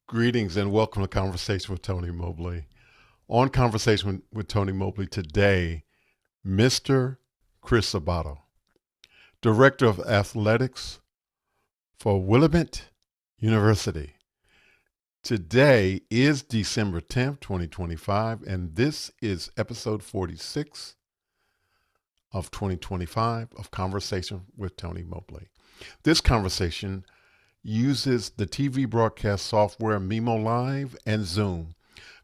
Greetings and welcome to Conversation with Tony Mobley. On Conversation with Tony Mobley today, Mr. Chris Sabato, Director of Athletics for Willamette University. Today is December 10th, 2025, and this is episode 46 of 2025 of Conversation with Tony Mobley. This conversation uses the TV broadcast software Mimo Live and Zoom.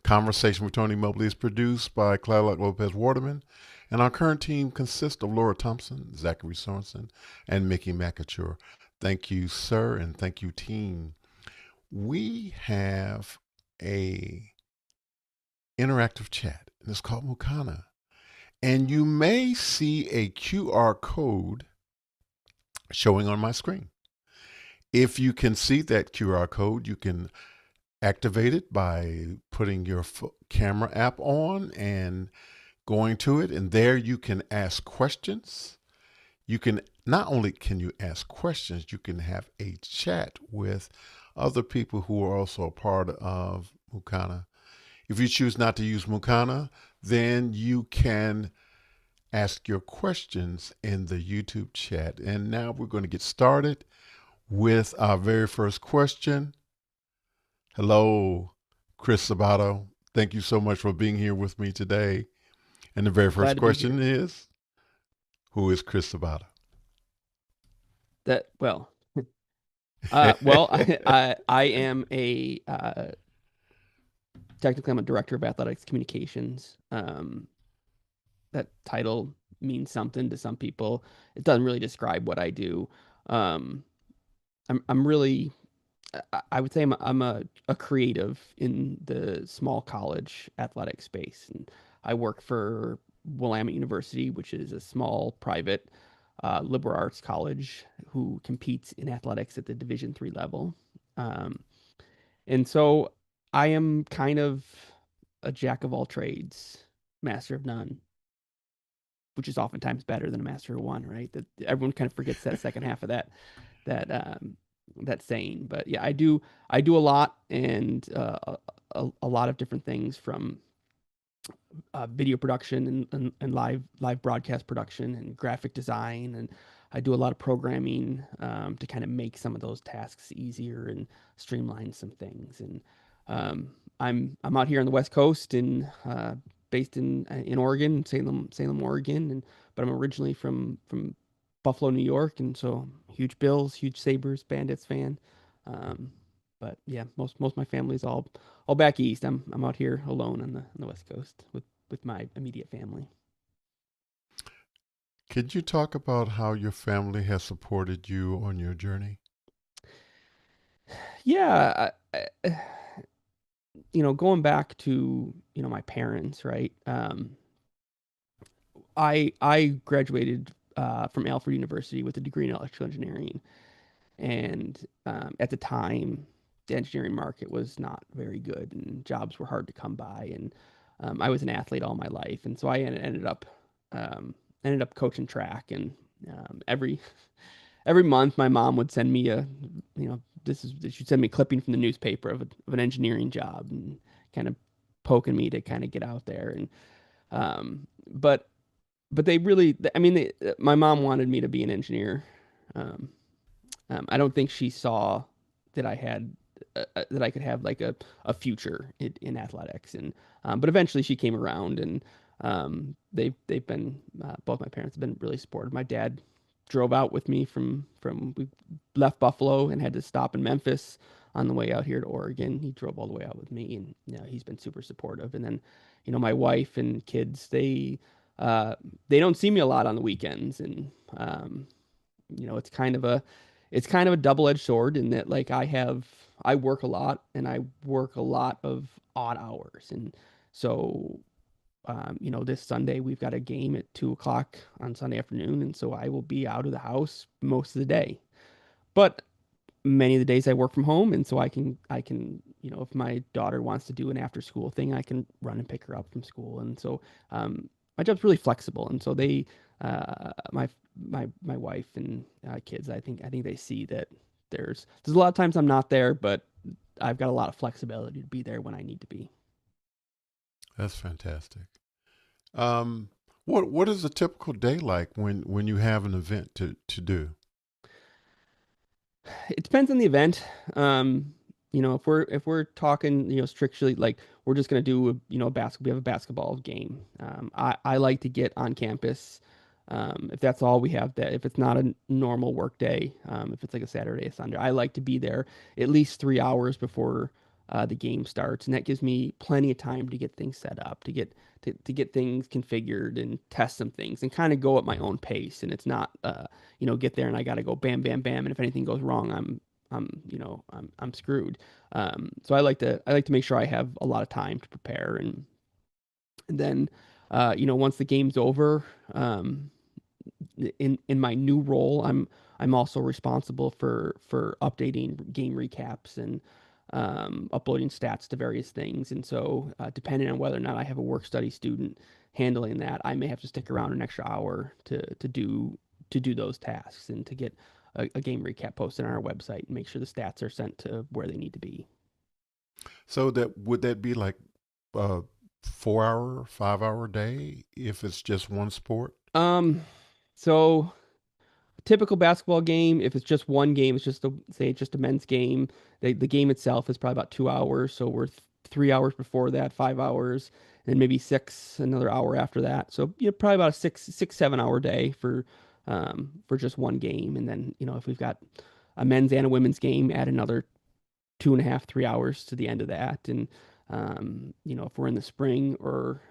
Conversation with Tony Mobley is produced by Clyde Lopez Waterman, and our current team consists of Laura Thompson, Zachary Sorensen, and Mickey McAture. Thank you, sir, and thank you, team. We have a interactive chat, and it's called Mukana. And you may see a QR code showing on my screen. If you can see that QR code, you can activate it by putting your camera app on and going to it. And there you can ask questions. You can not only can you ask questions, you can have a chat with other people who are also a part of Mukana. If you choose not to use Mukana, then you can ask your questions in the YouTube chat. And now we're going to get started with our very first question. Hello, Chris Sabato. Thank you so much for being here with me today. And the very first question is, who is Chris Sabato? I am technically I'm a director of athletics communications. That title means something to some people. It doesn't really describe what I do. I'm really, I would say I'm a creative in the small college athletic space. And I work for Willamette University, which is a small private liberal arts college who competes in athletics at the Division III level. And so I am kind of a jack of all trades, master of none, which is oftentimes better than a master of one, right? That everyone kind of forgets that second half of that saying. But yeah, I do a lot, and a lot of different things, from video production and live broadcast production and graphic design, and I do a lot of programming to kind of make some of those tasks easier and streamline some things. And I'm out here on the West Coast, and based in Oregon, Salem, Oregon, but I'm originally from Buffalo, New York, and so huge Bills, huge Sabres, Bandits fan. But yeah, most of my family's all back east. I'm out here alone on the West Coast with my immediate family. Could you talk about how your family has supported you on your journey? Yeah, going back to my parents, right? I graduated from Alfred University with a degree in electrical engineering, and at the time, the engineering market was not very good, and jobs were hard to come by. And I was an athlete all my life, and so I ended up coaching track. And every month, my mom would send me she'd send me a clipping from the newspaper of an engineering job, and kind of poking me to kind of get out there. And but they really, I mean, my mom wanted me to be an engineer. Um, I don't think she saw that that I could have like a future in athletics. And but eventually she came around, and they've been, both my parents have been really supportive. My dad drove out with me from we left Buffalo and had to stop in Memphis on the way out here to Oregon. He drove all the way out with me, and he's been super supportive. And then my wife and kids, they don't see me a lot on the weekends. And it's kind of a double-edged sword, in that, like, I work a lot, and I work a lot of odd hours. And so this Sunday we've got a game at 2 o'clock on Sunday afternoon, and so I will be out of the house most of the day. But many of the days I work from home, and so I can if my daughter wants to do an after school thing, I can run and pick her up from school. And so my job's really flexible. And so my wife and kids, I think they see that there's a lot of times I'm not there, but I've got a lot of flexibility to be there when I need to be. That's fantastic. Um, what is a typical day like when you have an event to do? It depends on the event. Um, if we're talking, strictly like we're just gonna do a basketball, we have a basketball game. I like to get on campus. If that's all we have, that if it's not a normal work day, if it's like a Saturday, a Sunday, I like to be there at least 3 hours before the game starts, and that gives me plenty of time to get things set up, to get things configured and test some things, and kind of go at my own pace. And it's not get there and I got to go bam, bam, bam. And if anything goes wrong, I'm screwed. So I like to make sure I have a lot of time to prepare. And then, once the game's over, um, in my new role, I'm also responsible for updating game recaps and uploading stats to various things. And so, depending on whether or not I have a work study student handling that, I may have to stick around an extra hour to do those tasks and to get a game recap posted on our website and make sure the stats are sent to where they need to be. So that would that be like a 4 hour, 5 hour day if it's just one sport? Um, so typical basketball game, if it's just one game, it's just say it's just a men's game. The game itself is probably about 2 hours, so we're 3 hours before that, 5 hours, and maybe six another hour after that. So probably about a 7 hour day for just one game. And then if we've got a men's and a women's game, add another 2.5, 3 hours to the end of that. And if we're in the spring or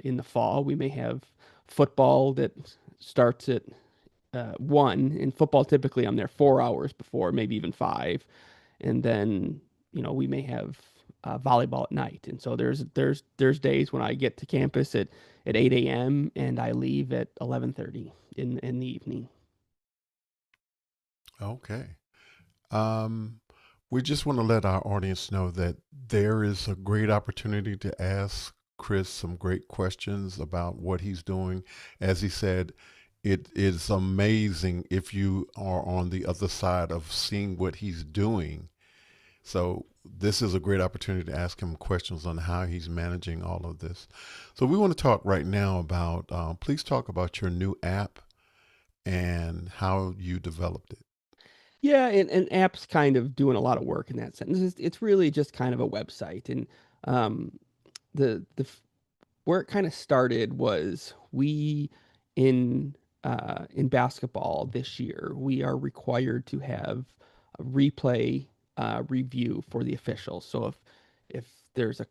in the fall, we may have football that starts at one. In football, typically I'm there 4 hours before, maybe even five, and then we may have volleyball at night. And so there's days when I get to campus at 8 a.m. and I leave at 11:30 in the evening. Okay. Um, we just want to let our audience know that there is a great opportunity to ask Chris some great questions about what he's doing. As he said, it is amazing if you are on the other side of seeing what he's doing. So this is a great opportunity to ask him questions on how he's managing all of this. So we want to talk right now about, please talk about your new app and how you developed it. Yeah, and apps kind of doing a lot of work in that sense. It's really just kind of a website. And um, the where it kind of started was we in basketball this year we are required to have a replay review for the officials. So if there's a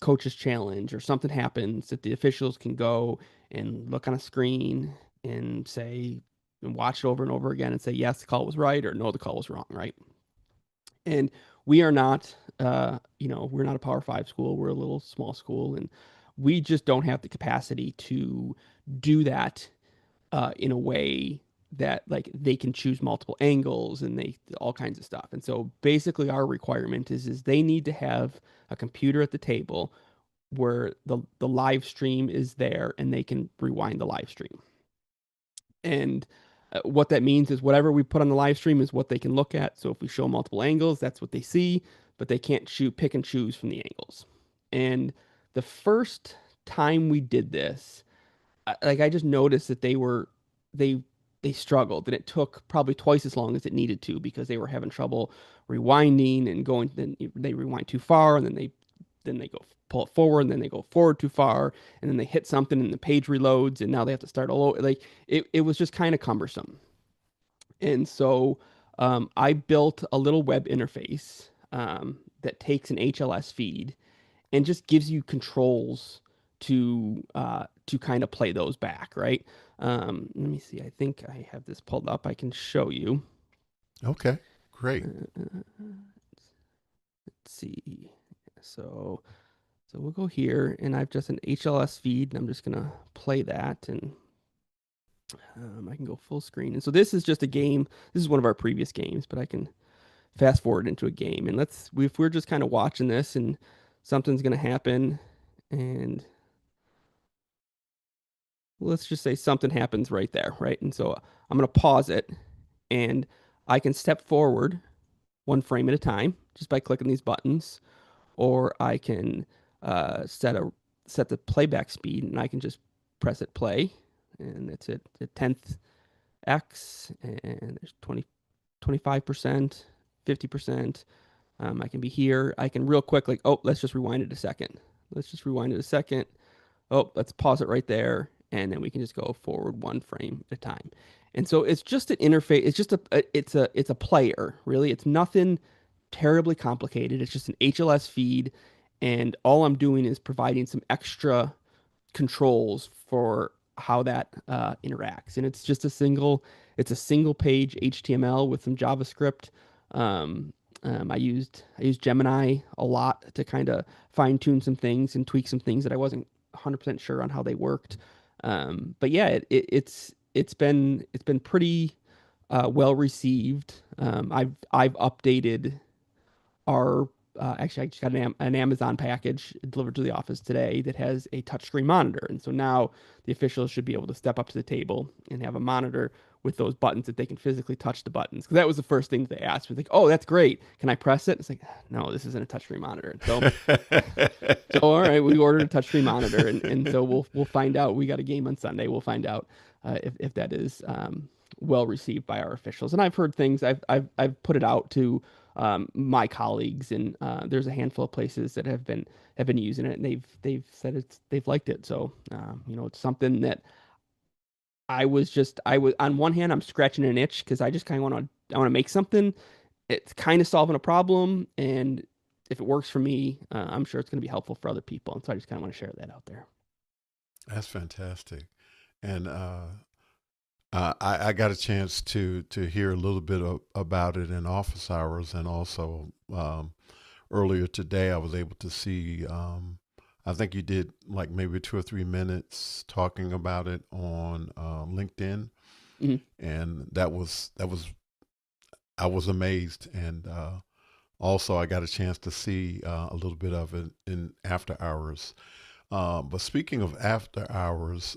coach's challenge or something happens, that the officials can go and look on a screen and say and watch it over and over again and say yes, the call was right, or no, the call was wrong, right? And we are not we're not a Power 5 school. We're a little small school, and we just don't have the capacity to do that in a way that like they can choose multiple angles and they all kinds of stuff. And so basically our requirement is they need to have a computer at the table where the live stream is there and they can rewind the live stream. And what that means is whatever we put on the live stream is what they can look at. So if we show multiple angles, that's what they see, but they can't pick and choose from the angles. And the first time we did this, I just noticed that they they struggled, and it took probably twice as long as it needed to because they were having trouble rewinding and going. Then they rewind too far, and then they go pull it forward, and then they go forward too far, and then they hit something, and the page reloads, and now they have to start all over. Like it was just kind of cumbersome. And so I built a little web interface that takes an HLS feed and just gives you controls to kind of play those back, right? Let me see. I think I have this pulled up. I can show you. Okay, great. Let's see. So we'll go here, and I've just an HLS feed, and I'm just gonna play that, and I can go full screen. And so this is just a game. This is one of our previous games, but I can fast forward into a game, and if we're just kind of watching this, and something's gonna happen, and let's just say something happens right there, right? And so I'm going to pause it and I can step forward one frame at a time just by clicking these buttons, or I can uh, set a set the playback speed, and I can just press it play, and it's at the 10th X, and there's 25%, 50%. I can be here. I can real quick, like, oh, let's just rewind it a second. Let's just rewind it a second. Oh, let's pause it right there. And then we can just go forward one frame at a time. And so it's just an interface. It's just it's a player, really. It's nothing terribly complicated. It's just an HLS feed. And all I'm doing is providing some extra controls for how that interacts. And it's a single page HTML with some JavaScript. Um, I used Gemini a lot to kind of fine tune some things and tweak some things that I wasn't 100% sure on how they worked. But yeah, it's been pretty well received. I've updated our actually I just got an Amazon package delivered to the office today that has a touchscreen monitor, and so now the officials should be able to step up to the table and have a monitor with those buttons that they can physically touch the buttons. Because that was the first thing they asked. Was like, "Oh, that's great. Can I press it?" It's like, "No, this isn't a touchscreen monitor." So all right, we ordered a touchscreen monitor, and so we'll find out. We got a game on Sunday. We'll find out if that is well received by our officials. And I've heard things. I've put it out to my colleagues, and there's a handful of places that have been using it, and they've said they've liked it. So it's something that I was on one hand I'm scratching an itch because I just kind of want to make something. It's kind of solving a problem, and if it works for me, I'm sure it's going to be helpful for other people. And so I just kind of want to share that out there. That's fantastic. And I got a chance to hear a little bit about it in office hours, and also earlier today I was able to see. I think you did like maybe 2 or 3 minutes talking about it on LinkedIn, Mhm. and that was I was amazed, and also I got a chance to see a little bit of it in after hours. But speaking of after hours,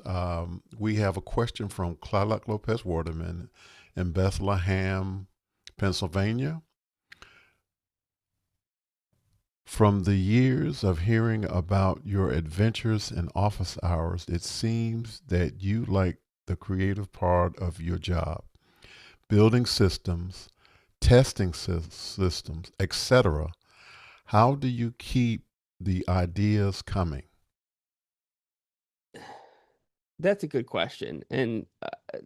we have a question from Clark Lopez Waterman in Bethlehem, Pennsylvania. From the years of hearing about your adventures in office hours, it seems that you like the creative part of your job, building systems, testing systems, etc. How do you keep the ideas coming? That's a good question, and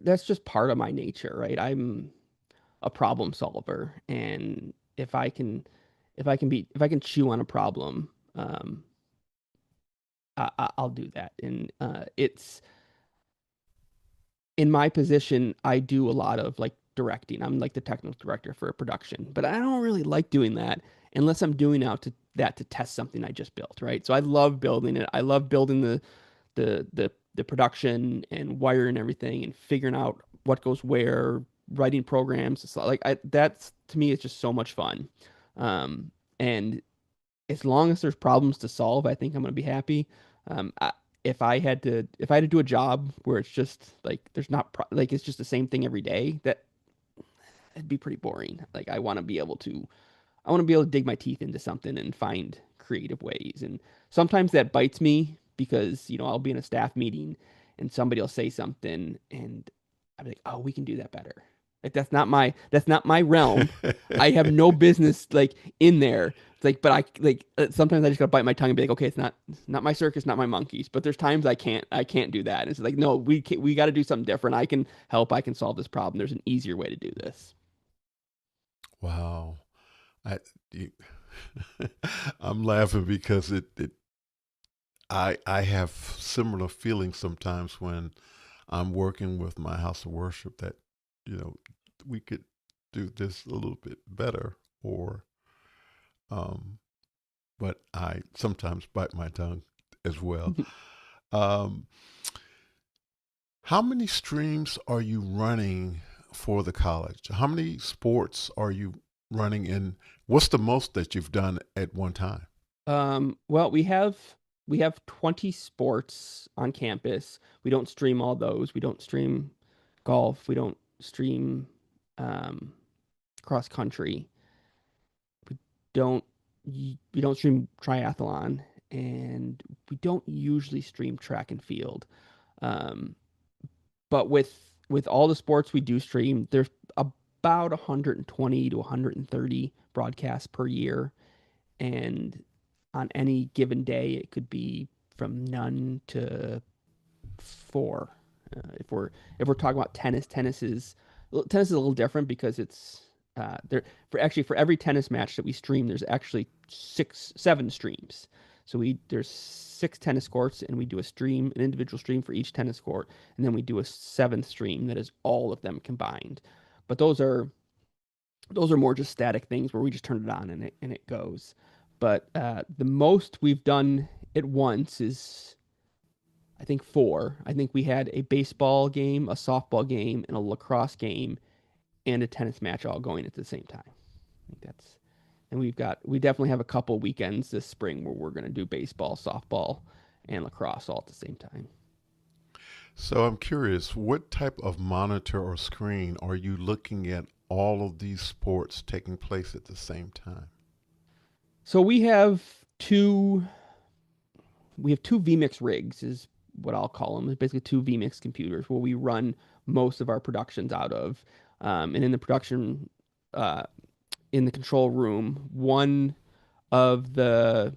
that's just part of my nature, right? I'm a problem solver, and if I can chew on a problem, I'll do that. And it's in my position, I do a lot of like directing. I'm like the technical director for a production, but I don't really like doing that unless I'm doing out to that to test something I just built, right? So I love building it. I love building the production and wiring everything and figuring out what goes where, writing programs. It's like that's to me it's just so much fun. And as long as there's problems to solve, I think I'm gonna be happy. I, if I had to do a job where it's just like there's not like it's just the same thing every day, that'd be pretty boring. Like I want to be able to dig my teeth into something and find creative ways. And sometimes that bites me because, I'll be in a staff meeting and somebody will say something and I'll be like, "Oh, we can do that better." Like that's not my realm. I have no business like in there. It's like, but I like sometimes I just gotta bite my tongue and be like, "Okay, it's not my circus, not my monkeys." But there's times I can't do that. And it's like, no, we got to do something different. I can help. I can solve this problem. There's an easier way to do this. Wow. I, you, I'm laughing because I have similar feelings sometimes when I'm working with my house of worship that, you know, we could do this a little bit better, or, um, but I sometimes bite my tongue as well. Um, how many streams are you running for the college? How many sports are you running in? What's the most that you've done at one time? Well, we have 20 sports on campus. We don't stream all those. We don't stream golf. We don't stream um, cross country. don't we don't stream triathlon, and we don't usually stream track and field. Um, but with all the sports we do stream, there's about 120 to 130 broadcasts per year, and on any given day, it could be from none to four. If we're talking about tennis is a little different because it's there for every tennis match that we stream, there's actually seven streams. So we there's six tennis courts, and we do an individual stream for each tennis court, and then we do a seventh stream that is all of them combined. But those are more just static things where we just turn it on and it goes. But the most we've done at once is, I think, four. I think we had a baseball game, a softball game, and a lacrosse game, and a tennis match all going at the same time. I think that's, and we definitely have a couple weekends this spring where we're going to do baseball, softball, and lacrosse all at the same time. So I'm curious, what type of monitor or screen are you looking at all of these sports taking place at the same time? So we have two vmix rigs, is what I'll call them. It's basically two vmix computers where we run most of our productions out of. And in the production, uh, in the control room, of the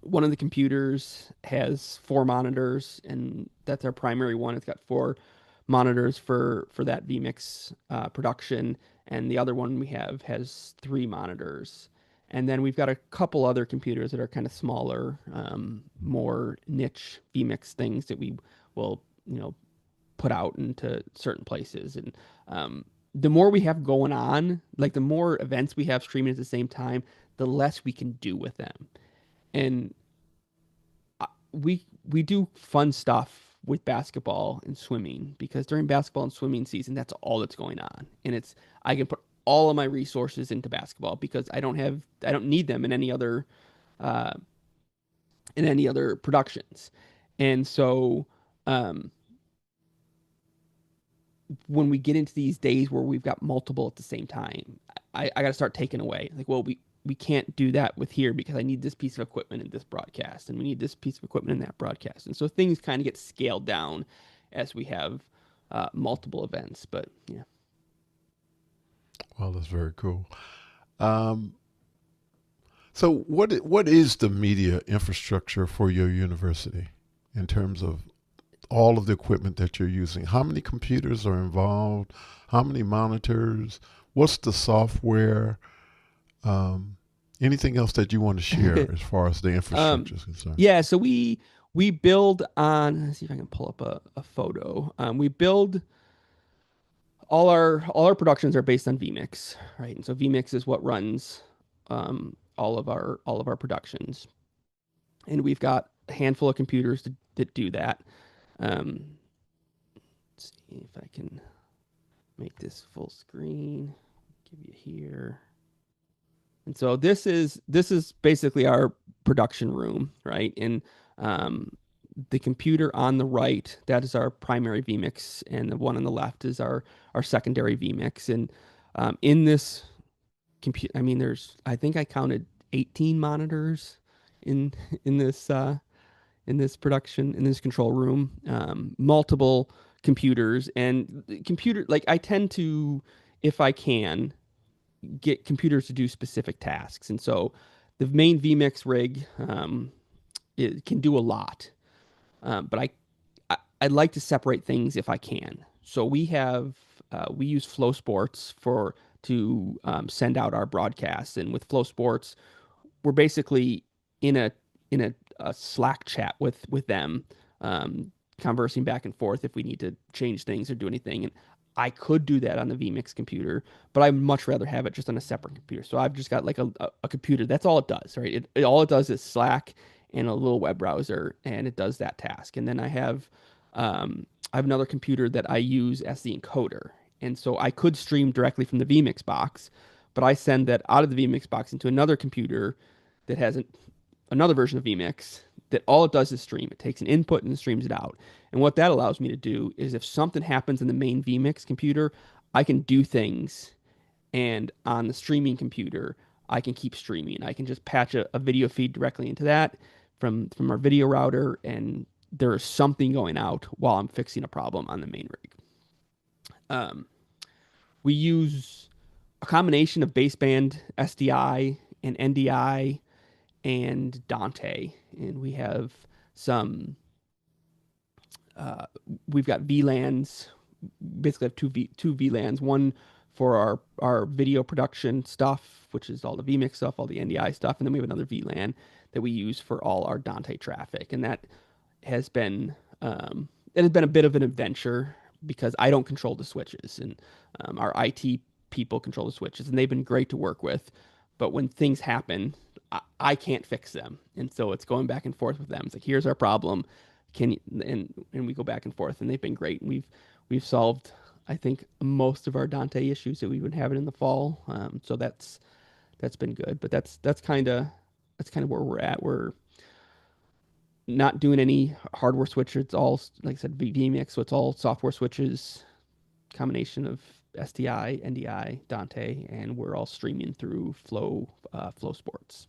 one of the computers has four monitors, and that's our primary one. It's got four monitors for that vmix production, and the other one we have has three monitors. And then we've got a couple other computers that are kind of smaller, more niche vmix things that we will, put out into certain places. And the more we have going on, like the more events we have streaming at the same time, the less we can do with them. And we do fun stuff with basketball and swimming, because during basketball and swimming season, that's all that's going on. And I can put all of my resources into basketball because I don't need them uh, in any other productions. And so um, when we get into these days where we've got multiple at the same time, I got to start taking away. Like, well, we can't do that with here because I need this piece of equipment in this broadcast, and we need this piece of equipment in that broadcast. And so things kind of get scaled down as we have multiple events. But yeah. Well, that's very cool. Um, so, what is the media infrastructure for your university in terms of all of the equipment that you're using? How many computers are involved? How many monitors? What's the software? Um, Anything else that you want to share as far as the infrastructure is concerned? Yeah, so we build on. Let's see if I can pull up a photo. We build all our productions are based on vmix, right? And so vmix is what runs all of our productions, and we've got a handful of computers that do that. um, let's see if I can make this full screen, give you here. And so this is basically our production room, right? And um, the computer on the right, that is our primary vmix, and the one on the left is our secondary vmix. And in this compute, I mean, I think I counted 18 monitors in in this production, in this control room, multiple computers. And computer, like, I tend to, if I can, get computers to do specific tasks. And so the main vmix rig, it can do a lot, but I'd like to separate things if I can. So we use Flow Sports to send out our broadcasts. And with Flow Sports, we're basically in a Slack chat with them, um, conversing back and forth if we need to change things or do anything. And I could do that on the vmix computer, but I'd much rather have it just on a separate computer. So I've just got like a computer. That's all it does, right? All it does is Slack and a little web browser, and it does that task. And then I have another computer that I use as the encoder. And so I could stream directly from the vmix box, but I send that out of the vmix box into another computer that has another version of vmix, that all it does is stream. It takes an input and streams it out. And what that allows me to do is, if something happens in the main vmix computer, I can do things, and on the streaming computer, I can keep streaming. I can just patch a video feed directly into that from our video router, and there's something going out while I'm fixing a problem on the main rig. Um, we use a combination of baseband SDI and NDI and Dante, and we have some. Uh, we've got VLANs. Basically, have two VLANs. One for our video production stuff, which is all the vMix stuff, all the NDI stuff, and then we have another VLAN that we use for all our Dante traffic, and that has been it has been a bit of an adventure because I don't control the switches, and our IT people control the switches, and they've been great to work with. But when things happen, I can't fix them, and so it's going back and forth with them. It's like, here's our problem, can you, and we go back and forth, and they've been great. We've solved, I think, most of our Dante issues that we've been having in the fall. So that's been good. But that's kind of where we're at. We're not doing any hardware switches. It's all, like I said, vMix, so it's all software switches, combination of STI, NDI, Dante, and we're all streaming through Flow Sports.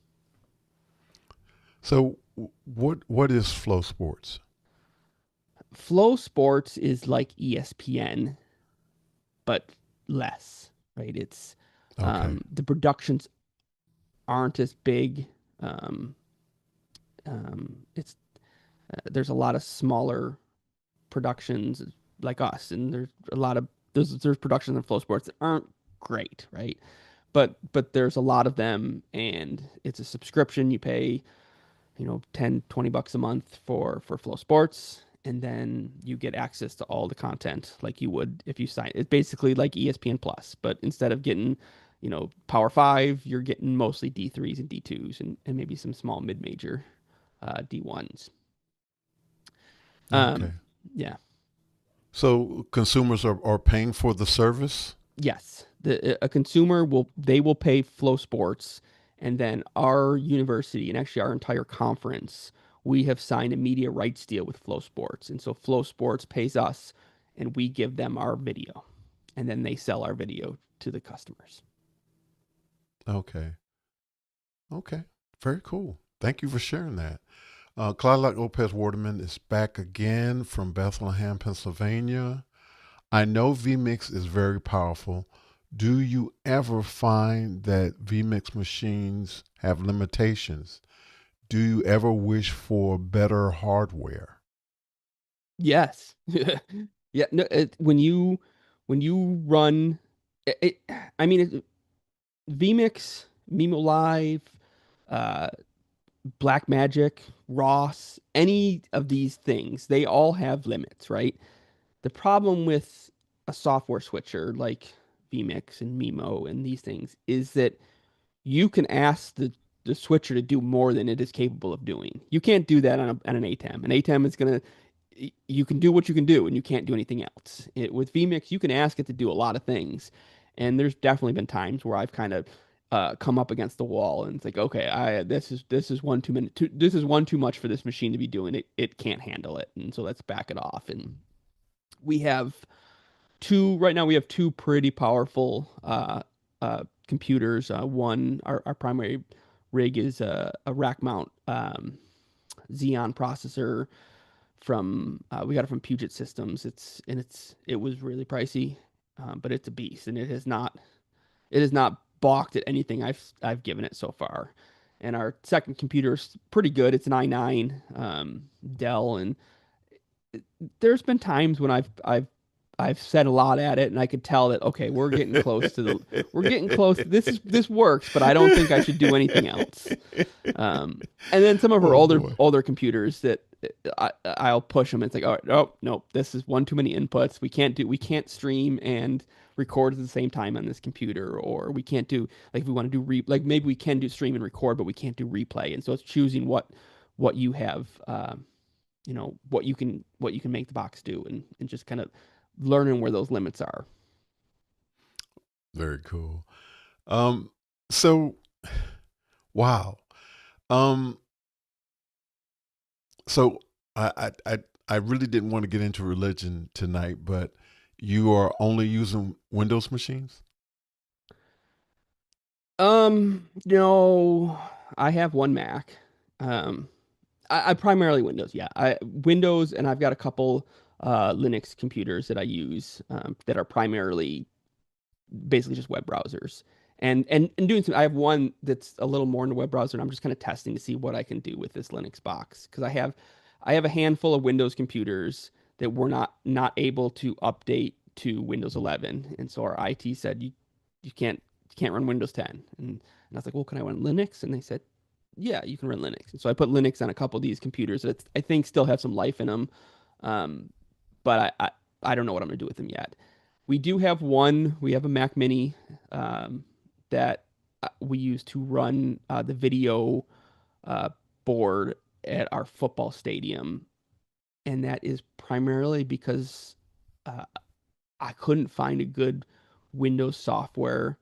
So what is Flow Sports? Flow Sports is like ESPN, but less, right? It's Okay. the productions aren't as big. Um, it's there's a lot of smaller productions like us, and there's a lot of there's productions in Flow Sports that aren't great, right? But there's a lot of them, and it's a subscription. You pay 10-20 bucks a month for Flow Sports, and then you get access to all the content like you would if you sign. It's basically like ESPN Plus, but instead of getting Power Five, you're getting mostly D3s and D2s, and maybe some small mid major D1s. Okay. um yeah. So consumers are paying for the service? Yes, a consumer will pay Flow Sports, and then our university and actually our entire conference, we have signed a media rights deal with Flow Sports, and so Flow Sports pays us, and we give them our video, and then they sell our video to the customers. Okay. Okay. Very cool. Thank you for sharing that. Clyde Lopez Waterman is back again from Bethlehem, Pennsylvania. I know vMix is very powerful. Do you ever find that vMix machines have limitations? Do you ever wish for better hardware? Yes. Yeah. No, when you run it, I mean, vMix, Mimo Live, uh, Black Magic, Ross, any of these things, they all have limits, right? The problem with a software switcher like vMix and Mimo and these things is that you can ask the switcher to do more than it is capable of doing. You can't do that on an ATEM. An ATEM is going to, you can do what you can do and you can't do anything else. With vMix, you can ask it to do a lot of things. And there's definitely been times where I've kind of come up against the wall and it's like, okay, this is one too many, this is one too much for this machine to be doing. It can't handle it. And so let's back it off. And we have right now we have two pretty powerful computers. One, our primary rig is a rack mount Xeon processor from we got it from Puget Systems. It was really pricey, but it's a beast, and it has not balked at anything I've given it so far. And our second computer is pretty good. It's an i9 Dell, and there's been times when I've said a lot at it, and I could tell that okay, we're getting close. This works, but I don't think I should do anything else. And then some of our Oh older boy. older computers that I'll push them. It's like, all right, oh no, this is one too many inputs. We can't stream and record at the same time on this computer, or we can't do like if we want to do like maybe we can do stream and record, but we can't do replay. And so it's choosing what you have, what you can make the box do, and just kind of learning where those limits are. Very cool. Um, so wow. Um, so I really didn't want to get into religion tonight, but you are only using Windows machines? No, I have one Mac. Um, I primarily Windows. Yeah, I Windows, and I've got a couple Linux computers that I use that are primarily basically just web browsers. And doing some, I have one that's a little more in the web browser, and I'm just kind of testing to see what I can do with this Linux box because I have a handful of Windows computers that were not able to update to Windows 11, and so our IT said you can't run Windows 10, and I was like, well, can I run Linux? And they said, yeah, you can run Linux. And so I put Linux on a couple of these computers that I think still have some life in them, um, but I don't know what I'm gonna do with them yet. We do have one. We have a Mac Mini um, that we use to run the video uh, board at our football stadium, and that is primarily because uh, I couldn't find a good Windows software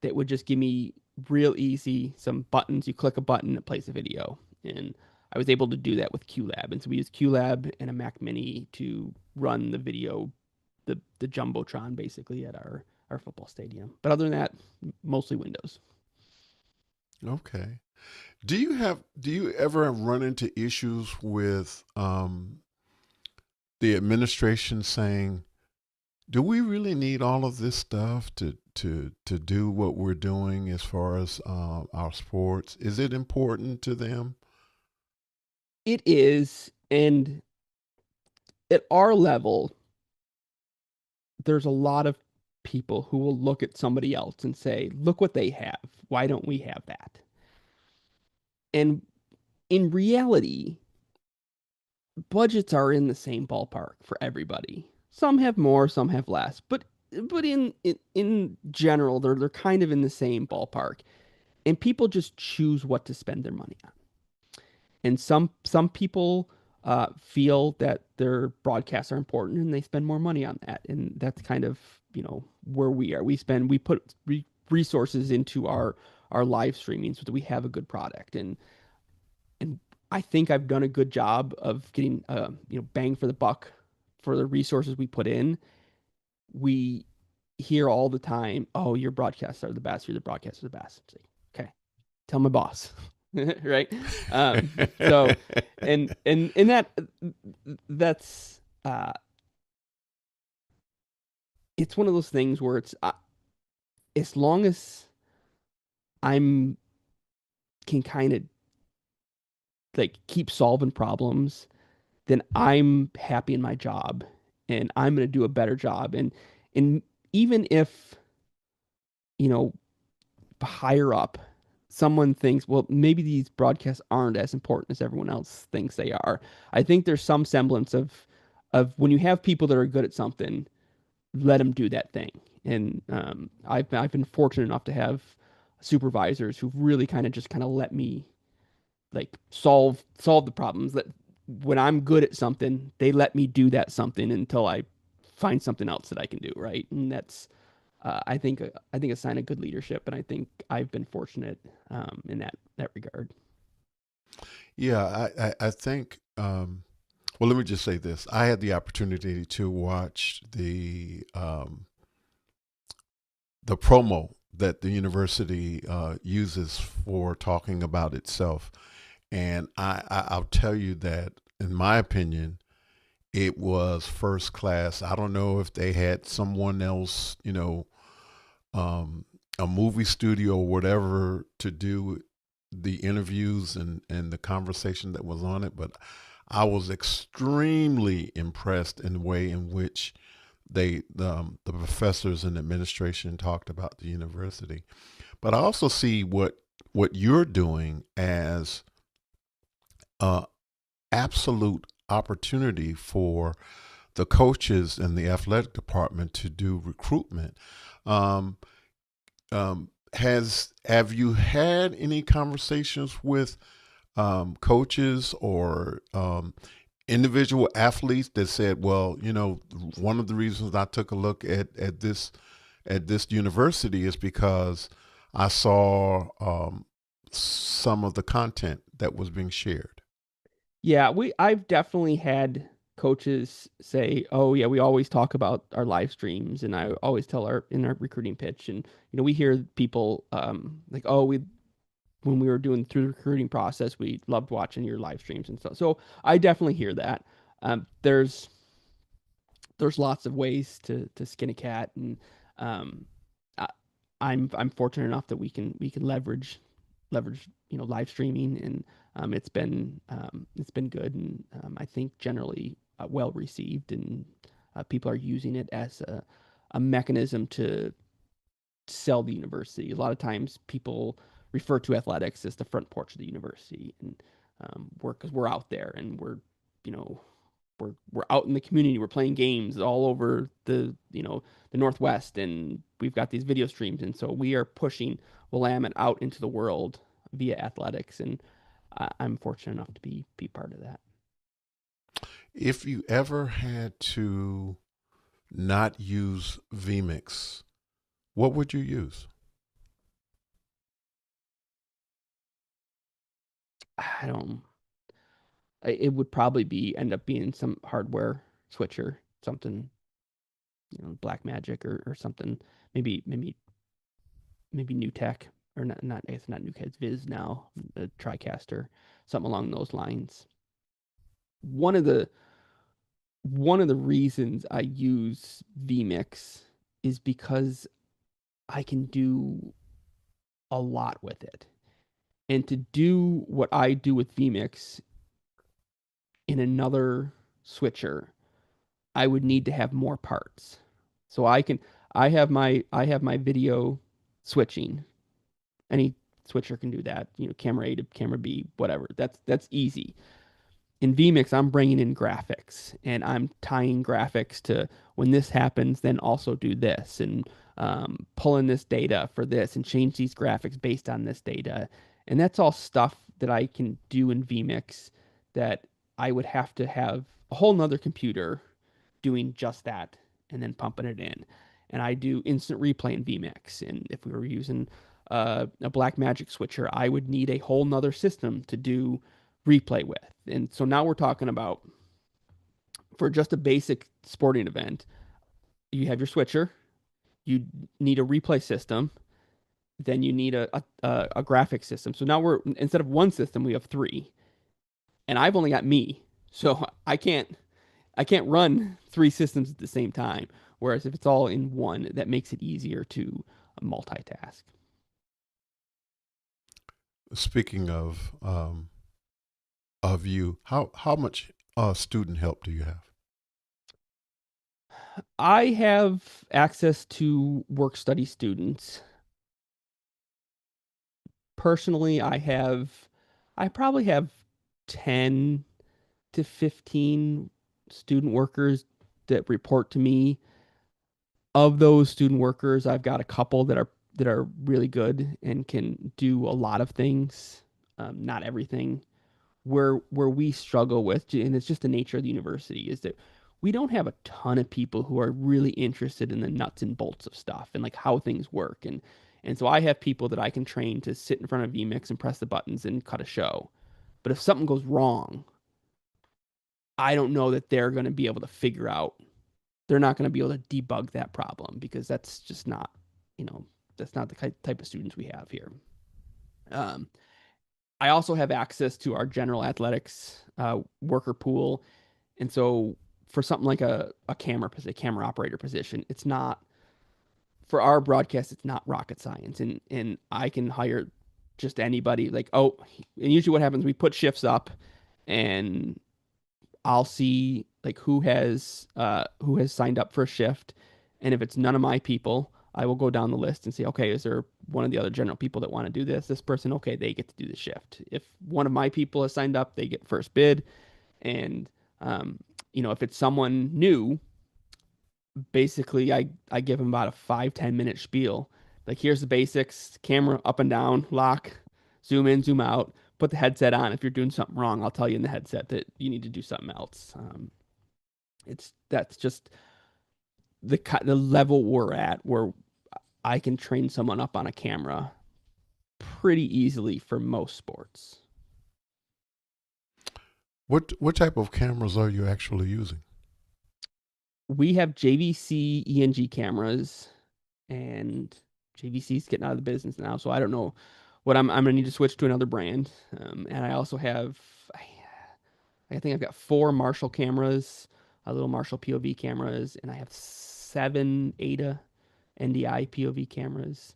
that would just give me real easy some buttons. You click a button, it plays a video, and I was able to do that with QLab. And so we use QLab and a Mac Mini to run the video, the jumbotron basically at our football stadium. But other than that, mostly Windows. Okay. Do you ever run into issues with the administration saying, do we really need all of this stuff to do what we're doing as far as our sports? Is it important to them? It is, and at our level, there's a lot of people who will look at somebody else and say, "Look what they have. Why don't we have that?" And in reality, budgets are in the same ballpark for everybody. Some have more, some have less, but in general, they're kind of in the same ballpark. And people just choose what to spend their money on. And some people feel that their broadcasts are important and they spend more money on that. And that's kind of where we are. We put resources into our live streaming so that we have a good product. And I think I've done a good job of getting bang for the buck for the resources we put in. We hear all the time, "Oh, your broadcasts are the best. You're the broadcasts are the best." It's like, okay, tell my boss, right? So, and that's it's one of those things where it's as long as I'm can kind of like keep solving problems, then I'm happy in my job and I'm going to do a better job. And even if, you know, higher up, someone thinks, well, maybe these broadcasts aren't as important as everyone else thinks they are. I think there's some semblance of when you have people that are good at something, let them do that thing. And I've been fortunate enough to have supervisors who really kind of let me like solve the problems. That when I'm good at something, they let me do that something until I find something else that I can do, right? And that's I think a sign of good leadership, and I think I've been fortunate in that regard. Yeah, I think. Well, let me just say this: I had the opportunity to watch the promo that the university uses for talking about itself, and I'll tell you that, in my opinion, it was first class. I don't know if they had someone else, um, a movie studio or whatever to do the interviews and the conversation that was on it, but I was extremely impressed in the way in which the professors and administration talked about the university. But I also see what you're doing as a absolute opportunity for the coaches and the athletic department to do recruitment. Um, has have you had any conversations with coaches or individual athletes that said, "Well, one of the reasons I took a look at this university is because I saw some of the content that was being shared." Yeah, I've definitely had coaches say, "Oh yeah, we always talk about our live streams," and I always tell our in our recruiting pitch, and we hear people like, "Oh, we when we were doing through the recruiting process, we loved watching your live streams and stuff." So I definitely hear that. There's lots of ways to skin a cat, and um, I, I'm fortunate enough that we can leverage live streaming, and it's been good, and I think generally well received, and people are using it as a mechanism to sell the university. A lot of times people refer to athletics as the front porch of the university, and because we're out there and you know we're out in the community. We're playing games all over the Northwest, and we've got these video streams, and so we are pushing Willamette out into the world via athletics, and I'm fortunate enough to be part of that. If you ever had to not use vMix, what would you use? I don't. It would probably be end up being some hardware switcher, something Black Magic or something. Maybe New Tech, or not. It's not New Tech. It's Viz now. A TriCaster, something along those lines. One of the one of the reasons I use vMix is because I can do a lot with it. And to do what I do with vMix in another switcher, I would need to have more parts. So I have my video switching. Any switcher can do that. Camera A to camera B, whatever. That's easy. In vMix, I'm bringing in graphics, and I'm tying graphics to when this happens, then also do this, and pulling this data for this, and change these graphics based on this data. And that's all stuff that I can do in vMix that I would have to have a whole nother computer doing just that and then pumping it in. And I do instant replay in vMix. And if we were using a Black Magic switcher, I would need a whole nother system to do replay with. And so now we're talking about for just a basic sporting event, you have your switcher, you need a replay system, then you need a graphic system. So now we're instead of one system, we have three, and I've only got me, so I can't run three systems at the same time. Whereas if it's all in one, that makes it easier to multitask. Speaking of you, how much student help do you have? I have access to work study students. Personally, I probably have 10 to 15 student workers that report to me. Of those student workers, I've got a couple that are really good and can do a lot of things, not everything. Where we struggle with, and it's just the nature of the university, is that we don't have a ton of people who are really interested in the nuts and bolts of stuff and like how things work. And so I have people that I can train to sit in front of vMix and press the buttons and cut a show. But if something goes wrong, I don't know that they're going to be able to figure out. They're not going to be able to debug that problem because that's just not, you know, that's not the type of students we have here. Um, I also have access to our general athletics worker pool, and so for something like a camera operator position, it's not for our broadcast. It's not rocket science, and I can hire just anybody. Like, oh, and usually what happens, we put shifts up, and I'll see like who has signed up for a shift, and if it's none of my people, I will go down the list and say, okay, is there one of the other general people that want to do this? This person, okay, they get to do the shift. If one of my people has signed up, they get first bid, and um, if it's someone new, basically I give them about a 5-10 minute spiel. Like, here's the basics: camera up and down, lock, zoom in, zoom out. Put the headset on. If you're doing something wrong, I'll tell you in the headset that you need to do something else. That's just the level we're at, where I can train someone up on a camera pretty easily for most sports. What type of cameras are you actually using? We have JVC ENG cameras, and JVC's getting out of the business now, so I don't know what I'm gonna need to switch to another brand. And I also have I think I've got four Marshall cameras, little Marshall POV cameras, and I have seven Ada NDI POV cameras.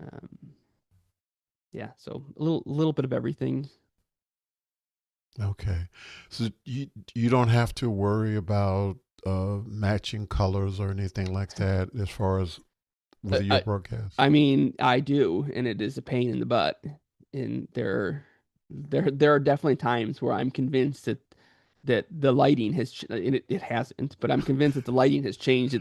Um, yeah, so a little bit of everything. Okay, so you don't have to worry about matching colors or anything like that as far as with I, your I broadcast. I mean, I do, and it is a pain in the butt. And there are definitely times where I'm convinced that the lighting has and it hasn't, but I'm convinced that the lighting has changed.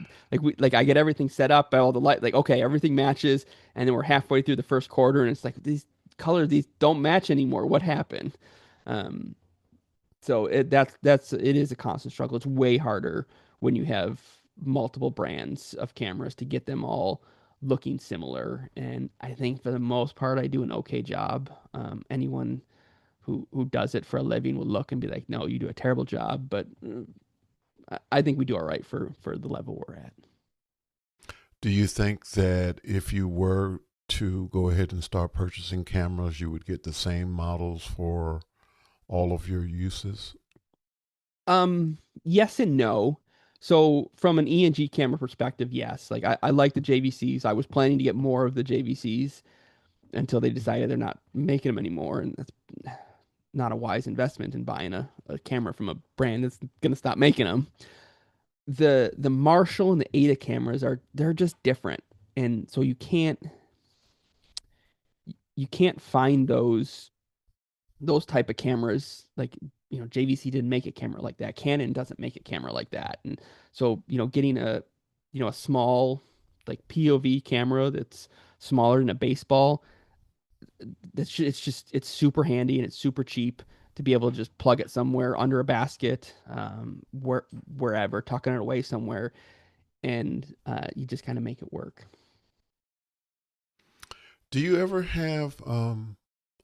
Like I get everything set up, all the light, like okay, everything matches, and then we're halfway through the first quarter, and it's like these colors these don't match anymore. What happened? Um, so it is a constant struggle. It's way harder when you have multiple brands of cameras to get them all looking similar. And I think for the most part, I do an okay job. Anyone who does it for a living will look and be like, "No, you do a terrible job." But I think we do all right for the level we're at. Do you think that if you were to go ahead and start purchasing cameras, you would get the same models for all of your uses? Yes and no. So from an ENG camera perspective, yes. Like I like the JVCs. I was planning to get more of the JVCs until they decided they're not making them anymore, and that's not a wise investment in buying a camera from a brand that's going to stop making them. The Marshall and the Ada cameras they're just different, and so you can't find those type of cameras like JVC didn't make a camera like that. Canon doesn't make a camera like that, and so getting a small like POV camera that's smaller than a baseball, it's super handy and it's super cheap to be able to just plug it somewhere under a basket, wherever, tucking it away somewhere, and you just kind of make it work. Do you ever have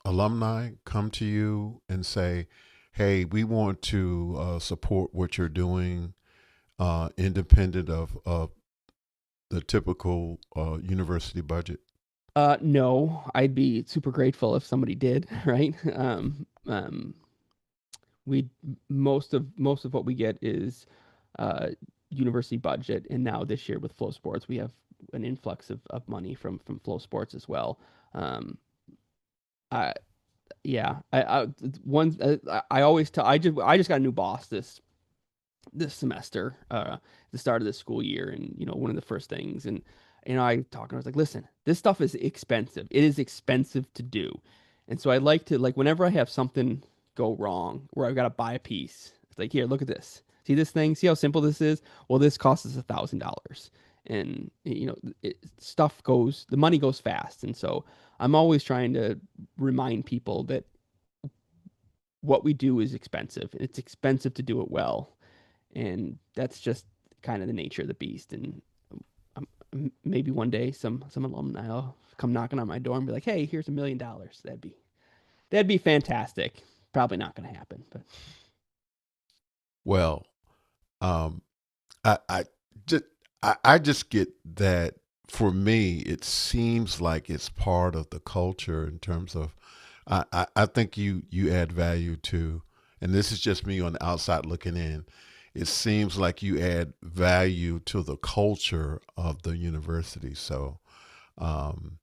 alumni come to you and say, "Hey, we want to support what you're doing, independent of the typical university budget"? No, I'd be super grateful if somebody did, right? We most of what we get is uh, university budget, and now this year with Flow Sports, we have an influx of money from Flow Sports as well. Um, I yeah, one I always tell I just got a new boss this semester, the start of this school year, and one of the first things, and I talked and I was like, listen, this stuff is expensive. It is expensive to do, and so I like to like whenever I have something go wrong where I've got to buy a piece, it's like here, look at this. See this thing? See how simple this is? Well, this costs us $1,000, and the money goes fast, and so I'm always trying to remind people that what we do is expensive. It's expensive to do it well, and that's just kind of the nature of the beast. And maybe one day some alumni will come knocking on my door and be like, "Hey, here's $1 million." That'd be fantastic. Probably not going to happen, but Well, um, I just I just get that for me, it seems like it's part of the culture in terms of I think you add value to, and this is just me on the outside looking in. It seems like you add value to the culture of the university. So um,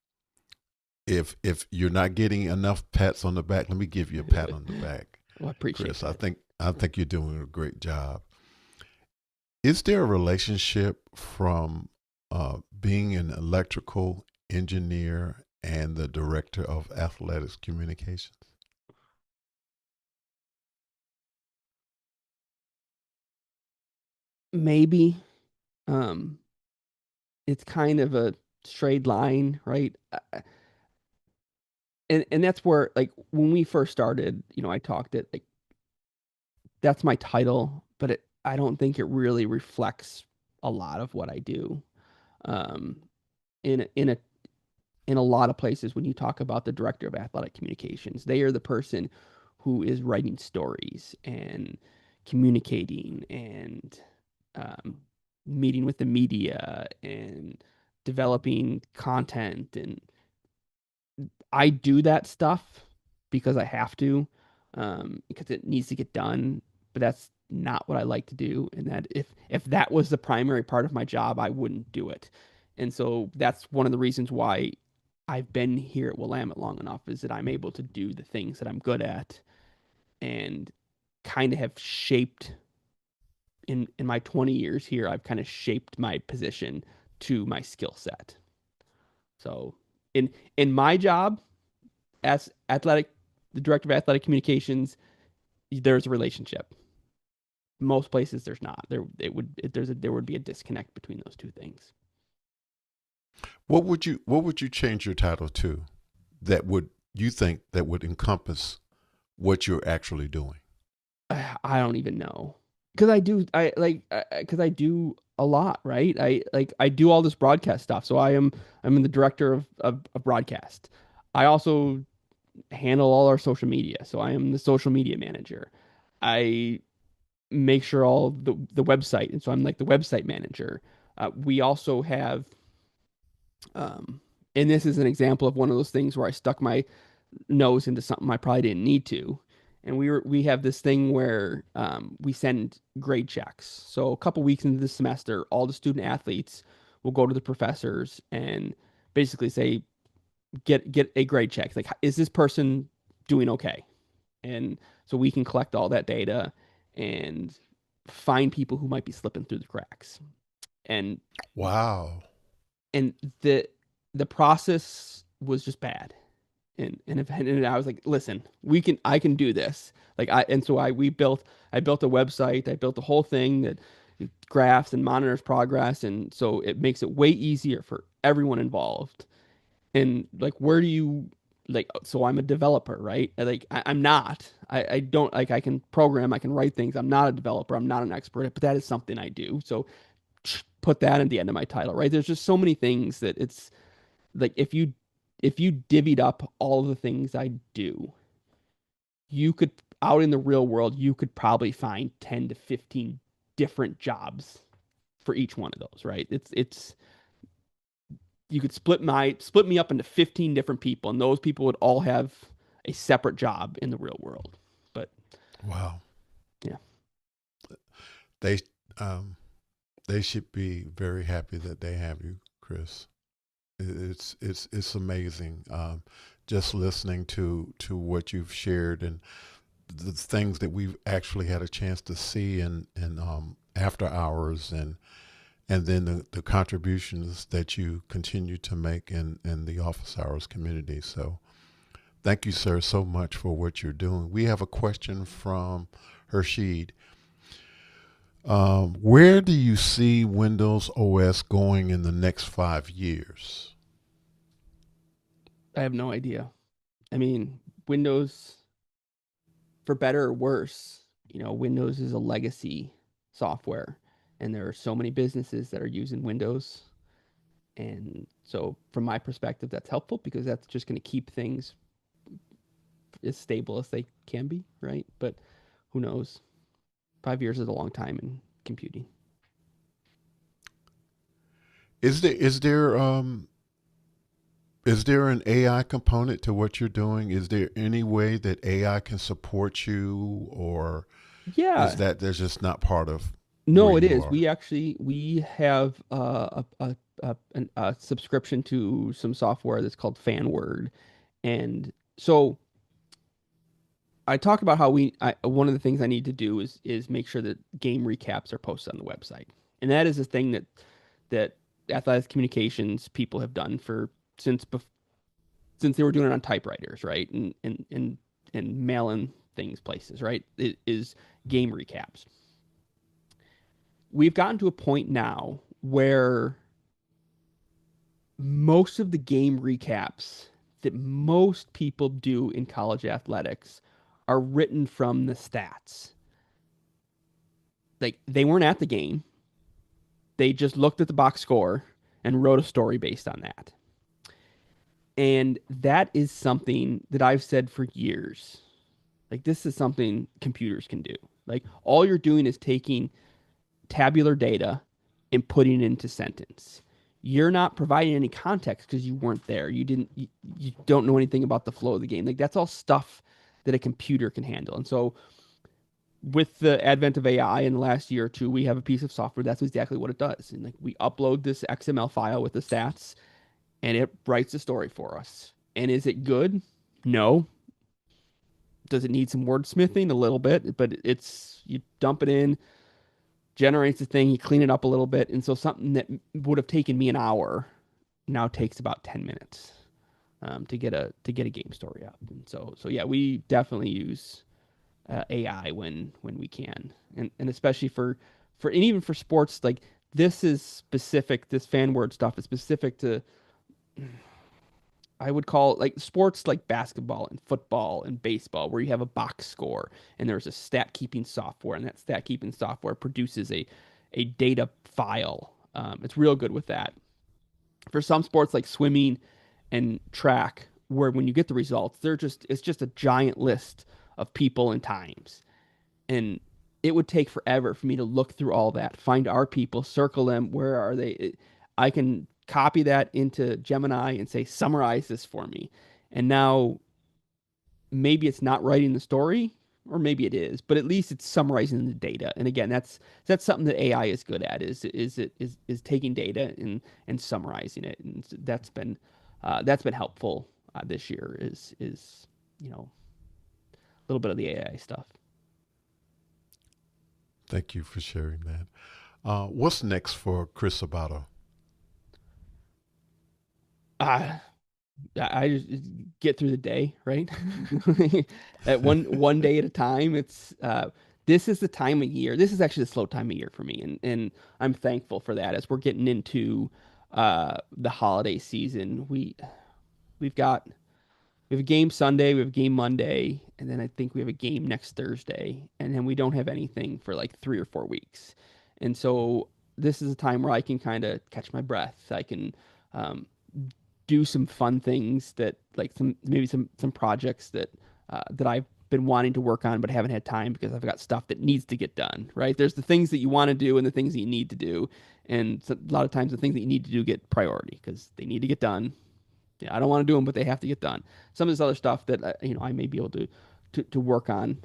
if you're not getting enough pats on the back, let me give you a pat on the back, well, I appreciate Chris. I that. think I think you're doing a great job. Is there a relationship from being an electrical engineer and the director of athletics communications? Maybe um, it's kind of a straight line, right? And that's where like when we first started, I talked it like that's my title, but I don't think it really reflects a lot of what I do. Um, in a lot of places, when you talk about the director of athletic communications, they are the person who is writing stories and communicating and um, meeting with the media and developing content. And I do that stuff because I have to, because it needs to get done. But that's not what I like to do. And that if that was the primary part of my job, I wouldn't do it. And so that's one of the reasons why I've been here at Willamette long enough, is that I'm able to do the things that I'm good at and kind of have shaped in my 20 years here, I've kind of shaped my position to my skill set. So in my job as the director of athletic communications, there's a relationship. Most places there's not. There would be a disconnect between those two things. What would you change your title to that would you think that would encompass what you're actually doing? I don't even know, because I do a lot, right? I do all this broadcast stuff. So I'm the director of broadcast. I also handle all our social media. So I am the social media manager. I make sure all the website, and so I'm like the website manager. We also have, um, and this is an example of one of those things where I stuck my nose into something I probably didn't need to. And we have this thing where we send grade checks. So a couple weeks into the semester, all the student athletes will go to the professors and basically say, get a grade check. Like, is this person doing okay? And so we can collect all that data and find people who might be slipping through the cracks. And Wow. and the process was just bad. And I was like, listen, I can do this. Like I built a website, I built the whole thing that graphs and monitors progress, and so it makes it way easier for everyone involved. And like, where do you like? So I'm a developer, right? I'm not. I don't like. I can program. I can write things. I'm not a developer. I'm not an expert, but that is something I do. So put that at the end of my title, right? There's just so many things that it's like if you divvied up all of the things I do, you could out in the real world, you could probably find 10 to 15 different jobs for each one of those, right? It's you could split me up into 15 different people, and those people would all have a separate job in the real world. But Wow. yeah. They um they should be very happy that they have you, Chris. It's amazing. Just listening to what you've shared and the things that we've actually had a chance to see in after hours and then the contributions that you continue to make in the office hours community. So thank you, sir, so much for what you're doing. We have a question from Hershid. Where do you see Windows OS going in the next 5 years? I have no idea. I mean, Windows, for better or worse, Windows is a legacy software, and there are so many businesses that are using Windows. And so, from my perspective, that's helpful because that's just going to keep things as stable as they can be, right? But who knows? 5 years is a long time in computing. Is there an AI component to what you're doing? Is there any way that AI can support you, or is Yeah, that there's just not part of where no, it you is. are? We have a subscription to some software that's called FanWord, and so I talk about how one of the things I need to do is make sure that game recaps are posted on the website, and that is a thing that athletic communications people have done for since since they were doing it on typewriters, right, and mailing things places, right. It is game recaps. We've gotten to a point now where most of the game recaps that most people do in college athletics are written from the stats. Like, they weren't at the game. They just looked at the box score and wrote a story based on that. And that is something that I've said for years. Like this is something computers can do. Like all you're doing is taking tabular data and putting it into sentence. You're not providing any context because you weren't there. You don't know anything about the flow of the game. Like that's all stuff that a computer can handle. And so with the advent of AI in the last year or two, we have a piece of software that's exactly what it does. And like we upload this XML file with the stats and it writes a story for us. And is it good? No. Does it need some wordsmithing? A little bit, but it's you dump it in, generates the thing, you clean it up a little bit, and so something that would have taken me an hour now takes about 10 minutes to get a game story up. And so yeah, we definitely use AI when we can, and especially for and even for sports like this is specific. This fan word stuff is specific to I would call it like sports like basketball and football and baseball, where you have a box score and there's a stat keeping software, and that stat keeping software produces a data file. It's real good with that. For some sports like swimming and track, where when you get the results, it's just a giant list of people and times, and it would take forever for me to look through all that, find our people, circle them, where are they? I can copy that into Gemini and say, summarize this for me. And now maybe it's not writing the story, or maybe it is, but at least it's summarizing the data. And again, that's something that AI is good at is taking data and summarizing it. And that's been helpful this year is a little bit of the AI stuff. Thank you for sharing that. What's next for Chris Sabato? Uh, I just get through the day, right? At one day at a time. It's this is the time of year. This is actually the slow time of year for me, and I'm thankful for that as we're getting into the holiday season. We've got we have a game Sunday, we have a game Monday, and then I think we have a game next Thursday, and then we don't have anything for like 3 or 4 weeks. And so this is a time where I can kind of catch my breath. I can um, do some fun things that like some projects that I've been wanting to work on but haven't had time because I've got stuff that needs to get done, right? There's the things that you want to do and the things that you need to do. And so a lot of times the things that you need to do get priority because they need to get done. Yeah, I don't want to do them, but they have to get done. Some of this other stuff that I may be able to work on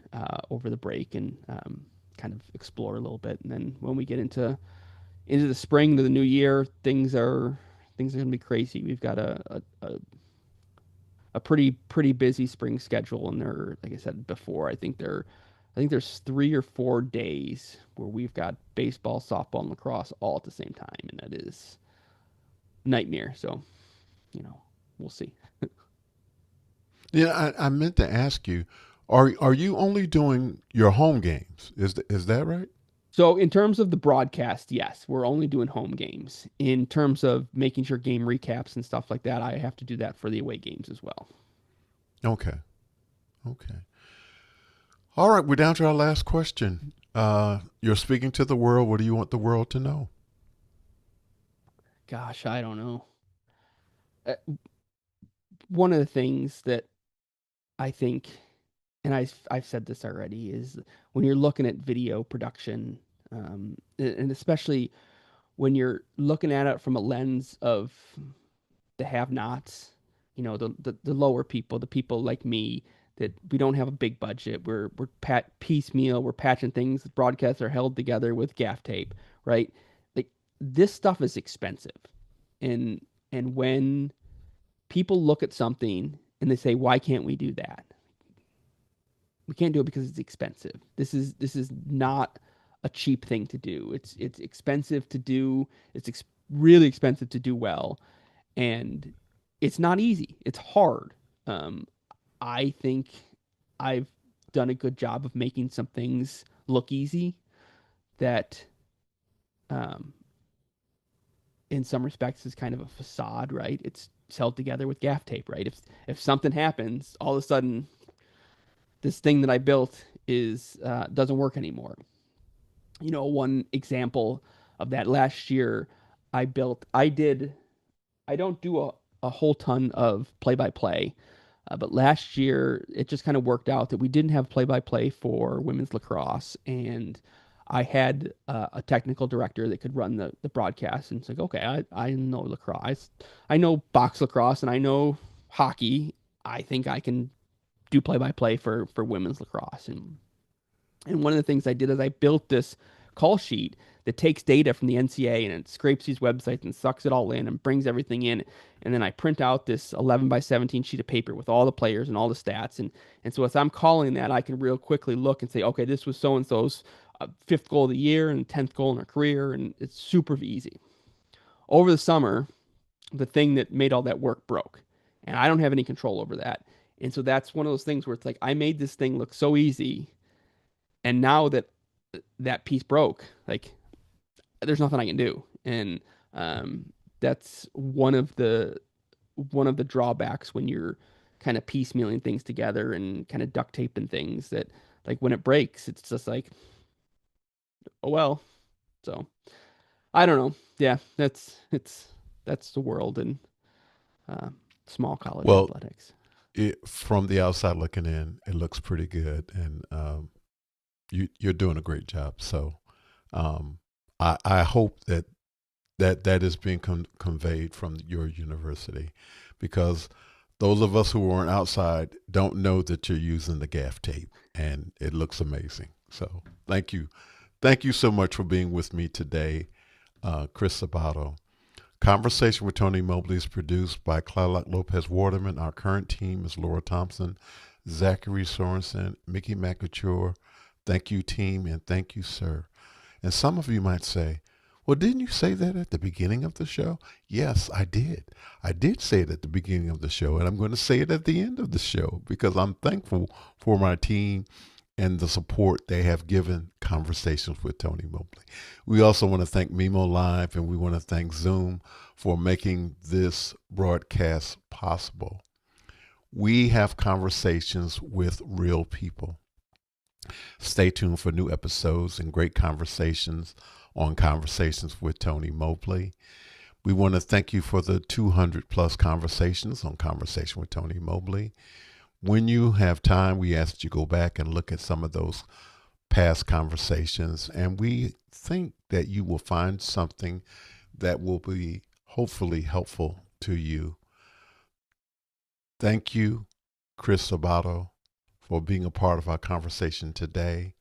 over the break and kind of explore a little bit. And then when we get into the spring to the new year, things are going to be crazy. We've got a pretty busy spring schedule, and there, like I said before, I think there's 3 or 4 days where we've got baseball, softball, and lacrosse all at the same time, and that is nightmare. So we'll see. Yeah, I meant to ask you, are you only doing your home games? Is that right? So in terms of the broadcast, yes, we're only doing home games. In terms of making sure game recaps and stuff like that, I have to do that for the away games as well. Okay. Okay. All right, we're down to our last question. You're speaking to the world. What do you want the world to know? Gosh, I don't know. One of the things that I think, and I've said this already, is when you're looking at video production, and especially when you're looking at it from a lens of the have-nots, the lower people, the people like me that we don't have a big budget. We're piecemeal. We're patching things. Broadcasts are held together with gaff tape, right? Like this stuff is expensive, and when people look at something and they say, "Why can't we do that?" We can't do it because it's expensive. This is not a cheap thing to do. It's expensive to do. Really expensive to do well, and it's not easy. It's hard. Um, I think I've done a good job of making some things look easy that, um, in some respects, is kind of a facade, right? It's held together with gaff tape, right? If something happens, all of a sudden, this thing that I built is doesn't work anymore. One example of that last year, I built. I did. I don't do a whole ton of play by play. But last year, it just kind of worked out that we didn't have play-by-play for women's lacrosse, and I had a technical director that could run the broadcast. And it's like, okay, I know lacrosse, I know box lacrosse, and I know hockey. I think I can do play-by-play for women's lacrosse. And one of the things I did is I built this call sheet that takes data from the NCA and it scrapes these websites and sucks it all in and brings everything in. And then I print out this 11 by 17 sheet of paper with all the players and all the stats. And so as I'm calling that, I can real quickly look and say, okay, this was so and so's fifth goal of the year and 10th goal in her career. And it's super easy. Over the summer, the thing that made all that work broke. And I don't have any control over that. And so that's one of those things where it's like I made this thing look so easy, and now that that piece broke, like there's nothing I can do. And that's one of the drawbacks when you're kind of piecemealing things together and kind of duct taping things, that like when it breaks, it's just like, oh well. So I don't know. Yeah, that's the world in uh, small college Well, athletics. from the outside looking in, it looks pretty good, and you're doing a great job. So um, I hope that is being conveyed from your university, because those of us who aren't outside don't know that you're using the gaff tape, and it looks amazing. So thank you so much for being with me today, Chris Sabato. Conversation with Tony Mobley is produced by Clylock Lopez Waterman. Our current team is Laura Thompson, Zachary Sorensen, Mickey McAture. Thank you, team, and thank you, sir. And some of you might say, well, didn't you say that at the beginning of the show? Yes, I did. I did say it at the beginning of the show, and I'm going to say it at the end of the show, because I'm thankful for my team and the support they have given Conversations with Tony Mobley. We also want to thank Mimo Live, and we want to thank Zoom for making this broadcast possible. We have conversations with real people. Stay tuned for new episodes and great conversations on Conversations with Tony Mobley. We want to thank you for the 200 plus conversations on Conversation with Tony Mobley. When you have time, we ask that you go back and look at some of those past conversations, and we think that you will find something that will be hopefully helpful to you. Thank you, Chris Sabato, for being a part of our conversation today,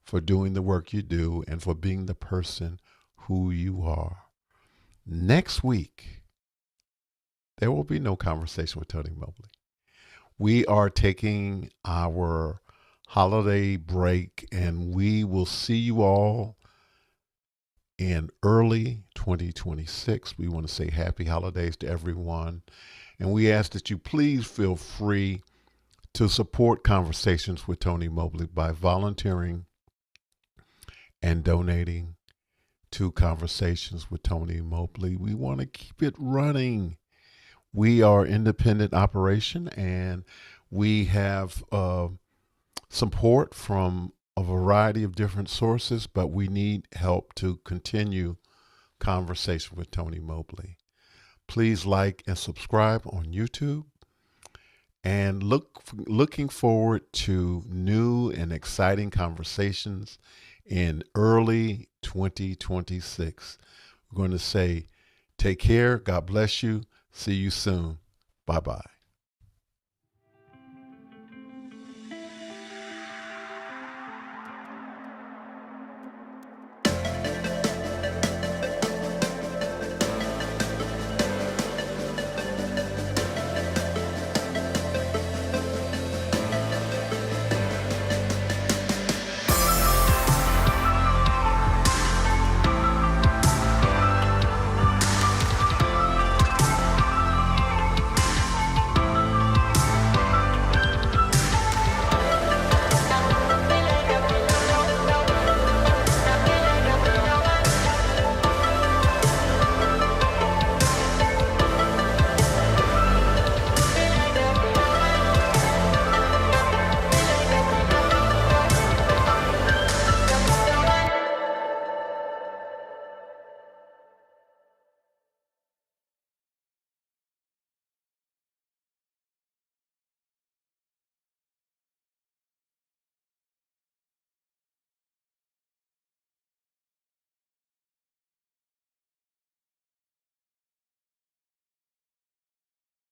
for doing the work you do, and for being the person who you are. Next week, there will be no Conversation with Tony Mobley. We are taking our holiday break, and we will see you all in early 2026. We want to say happy holidays to everyone, and we ask that you please feel free to support Conversations with Tony Mobley by volunteering and donating to Conversations with Tony Mobley. We want to keep it running. We are an independent operation, and we have support from a variety of different sources, but we need help to continue Conversation with Tony Mobley. Please like and subscribe on YouTube, and looking forward to new and exciting conversations in early 2026. We're going to say, take care. God bless you. See you soon. Bye-bye.